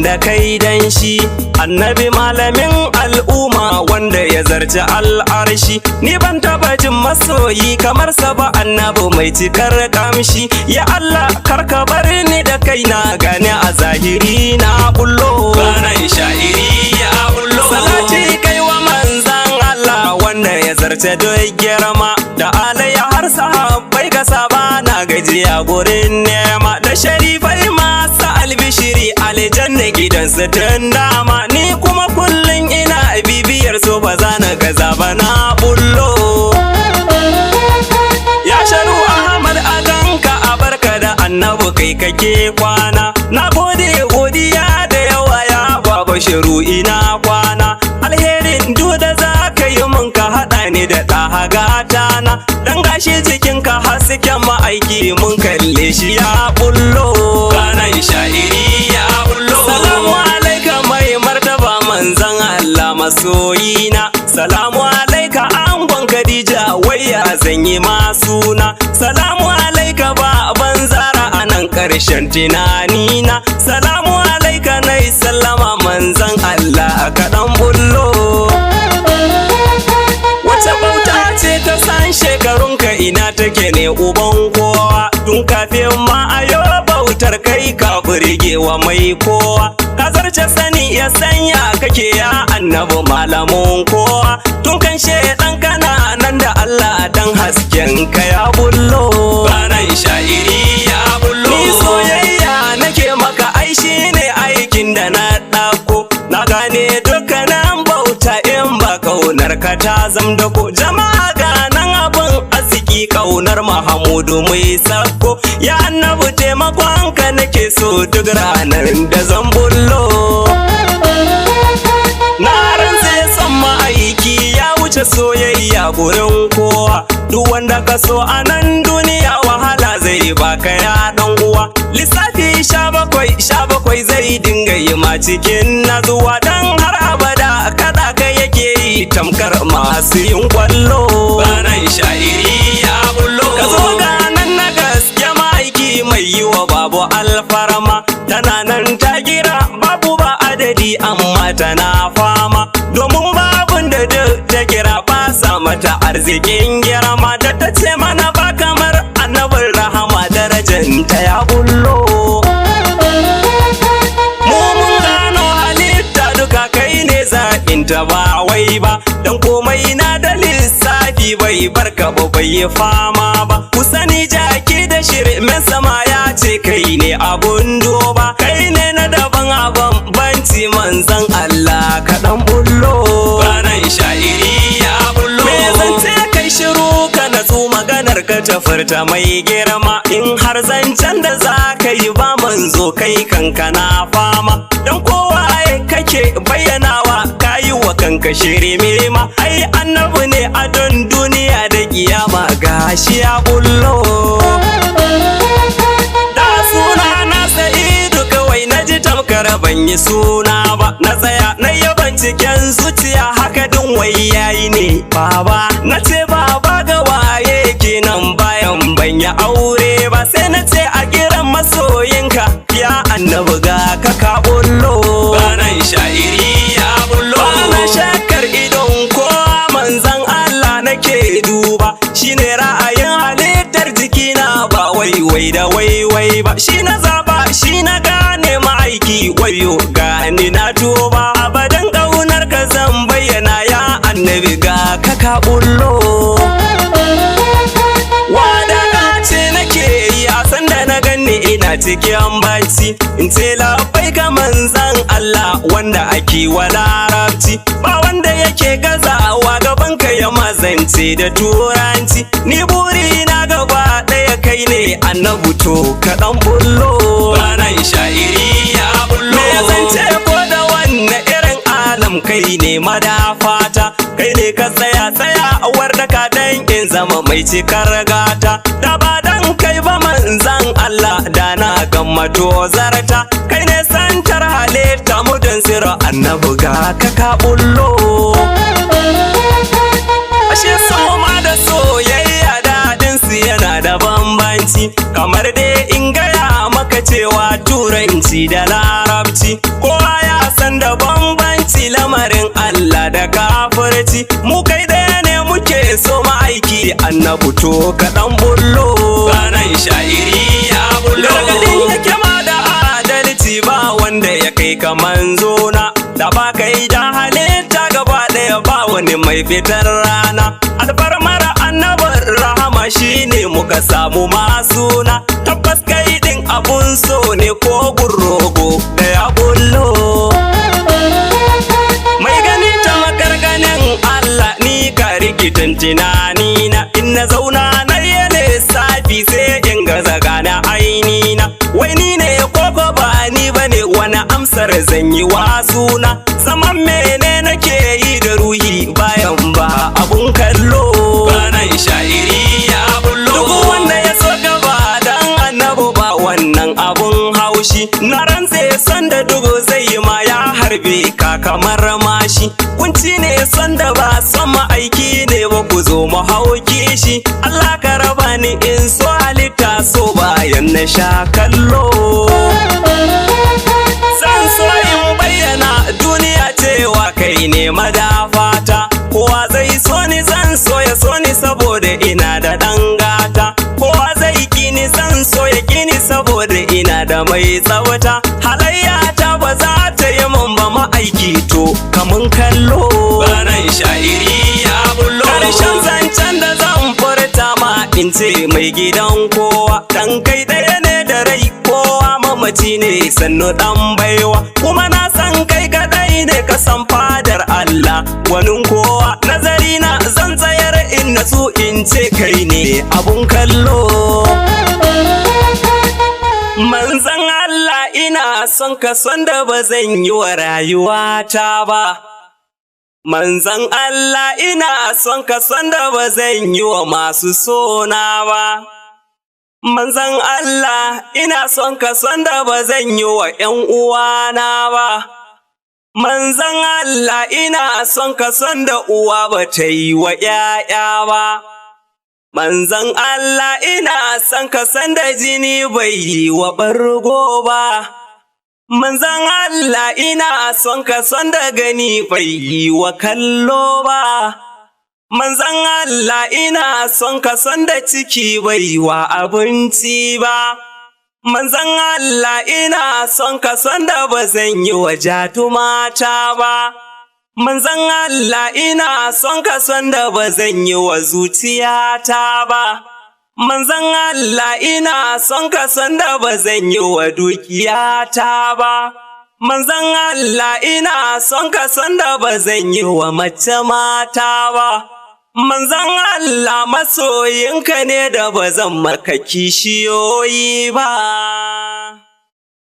da kai dan shi. Annabi malamin al'umma wanda ya zarci al'arshi. Ni ban taba jin masoyi kamar sa ba, annabi mai cikar kamshi. Ya Allah karka bar ni da kaina, gane a zahiri na bullo. Ganan sha'iri ya bullo. Salati kai wa manzan Allah wanda ya zarce duk girma, da alayya har sahabbai ka saba na gajiya gurin nema. Da sharifai masu albishiri aljanna gidansu tun dama. Ni kuma kullum ina bibiyar so ba za na gaza ba na bullo. Ya sharu Ahmad a ganka a barka da annabi kai kake kwana. Na gode godiya da yawa ya baba shiru ina kwana. Alherin duda za ka yi mun ka haɗa ni da ɗahagata na. Dan gashi jikinka hasken ma'aiki mun kalle shi ya bullo. Ganan sha'iri ya bullo. Salamu alaika mai martaba manzan Allah masoyina. Salamu alaika angon Khadija waya zanyi masuna. Salamu alaika baban Zara anan ƙarshen tunanina. Salamu alaika nai sallama manzan Allah kaɗan bullo. Wace bauta ce ta san shekarunka ina take ne uban kowa? Tun kafin ma ayo bautar kai ka burgewa mai kowa. Ka zarce sani ya sanya kake ya annabi malamin kowa. Tun kan shedan kana nan da Allah dan hasken ka ya bullo. Ganan sha'iri ya bullo. Ni soyayya nake maka ai shine aikin da na ɗauko. Na gane dukkanin bauta in ba kaunar ka ta zam da ko. Jama'a ganan abin arziki kaunar Mahamudu mai sako. Ya annabi taimakon ka nake so duk ranar da zan bullo. Na rantse son ma'aiki ya wuce soyayya gurin kowa. Duk wanda ka so a nan duniya wahala zai baka ya dan uwa. Lissafi 17 zai dinga yi ma cikin nazuwa. Dan har abada kada ka yake yi tamkar masu yin kwallo. Ganan sha'iri ya bullo. Ka zo ganan na gaske ma'aiki mai yi wa babu alfarma. Tana nan ta gira babu ba adadi amma tana fama. Domin babun da duk ta gira ba sa mata arzikin girma. Da ta ce mana ba kamar annabin rahama darajanta ya bullo. Mun gano halitta duka kai ne zaɓinta ba wai ba. Dan komai na da lissafi bai barka ba bai yi fama ba. Ku sani jaki da shirmen sama ya ce kai ne abun doba. Kai ne na daban abin banci manzan Allah kaɗan bullo. Ganan sha'iri ya bullo. Me zance kai shiru ka natsu maganar ka ta furta mai girma. In har zancen da za ka yi ba manzo kai kanka na fama. Dan kowa kake bayyanawa ka yi wa kanka shiri mema. Ai annabi ne a don duniya da kiyama gashi ya bullo. Da suna na Sa'idu kawai na ji tamkar ban yi suna ba. Na tsaya na yaban cikin zuciya haka din wai yayi ne baba. Na ce baba ga waye kenan bayan ban yi aure ba. Sai na ce a kiran masoyinka ya annabi ga ka bullo. Ganan sha'iri ya bullo. Bana shakkar idon ko manzan Allah nake duba. Shine ra'ayin halittar jikina ba wai da wai ba. Shi na zaba shi na gane ma'aiki wayo gani na tuba. Abadan ƙaunar ka zan bayyana ya annabi ga ka bullo. Wada ce nake yi a sanda na ganni ina cikin bacci. In ce labai ka manzan Allah wanda ake wa larabci. Ba wanda yake gazawa gaban ka ya mazance da turanci. Ni buri na gaba ɗaya kai ne annabi to kaɗan bullo. Ganan sha'iri ya bullo. Me zance ko da wanne irin alam kai ne madafata. Kai ne ka tsaya war da ka dan in zama mai cikar gata. Da ba dan kai ba manzan Allah da na gamma to zarta. Kai ne santar halitta mudin sirra annabi ga ka bullo. Ashe soma da soyayya daɗin su yana da bambanci. Kamar dai in gaya maka cewa turanci da larabci ko shirka da kafirci, mu kai ɗaya ne muke so ma'aiki annabi to kaɗan bullo. Ganan sha'iri ya bullo. Gargadin hikima da adalci ba wanda ya kai kaman zona, da ba kai da halitta gaba ɗaya ba wani mai fitar rana. Alfarmar annabar rahama shine muka samu masuna, tabbas kai din abun so ne ko gurrogo da ya bullo. Mai gani ta makarganin Allah ni ka rikitan tunani na, in na zauna na yi lissafi sai in gaza gane ainina. Wai ni ne koko ba ni bane, wani amsar zan yi wa suna. Zaman mene nake yi da ruhi bayan ba abun kallo. Ganan sha'iri ya bullo. Duk wanda ya so gaba dan annabi ba wannan abun haushi, na rantse son da dugu zai yi ma ya harbe ka kamar mashi. Kunci ne son da ba son ma'aiki ne ba, ku zo mu hauki shi. Allah ka raba ni in so halitta so bayan na sha kallo. San so in bayyana duniya cewa kai ne madafata, kowa zai so ni zan so ya so ni saboda ina da ɗan gata, kowa zai kini zan so ya kini saboda ina da mai tsawata. Halayya ta ba za ta yi mun ba ma'aiki to kamun kallo. Ganan sha'iri ya bullo. Karshen zancen da zan furta ma in ce mai gidan kowa, dan kai ɗaya ne da rai kowa mamaci ne sannu ɗan baiwa, kuma na san kai kaɗai ne ka san fadar Allah wanin kowa. Nazari na zan tsayar in natsu in ce kai ne abun kallo. Manzan Allah ina son ka son da ba zan yi wa rayuwata ba. Manzan Allah ina son ka son da ba zan yi wa masu sona ba. Manzan Allah ina son ka son da ba zan yi wa ‘yan uwana ba. Manzan Allah ina son ka son da uwa ba ta yi wa ‘ya'ya ba. Manzan Allah ina son ka son da jini bai yi wa ɓargo ba. Manzan Allah ina son ka son da gani bai yi wa kallo ba. Manzan Allah ina son ka son da ciki bai wa abinci ba. Manzan Allah ina son ka son da ba zan yi wa jatumata ba. Manzan Allah ina son ka son da ba zan yi wa zuciyata ba. Manzan Allah ina son ka son da ba zan yi wa dukiyata ba. Manzan Allah ina son ka son da ba zan yi wa mace mata ba. Manzan Allah masoyinka ne da ba zan maka kishiyoyi ba.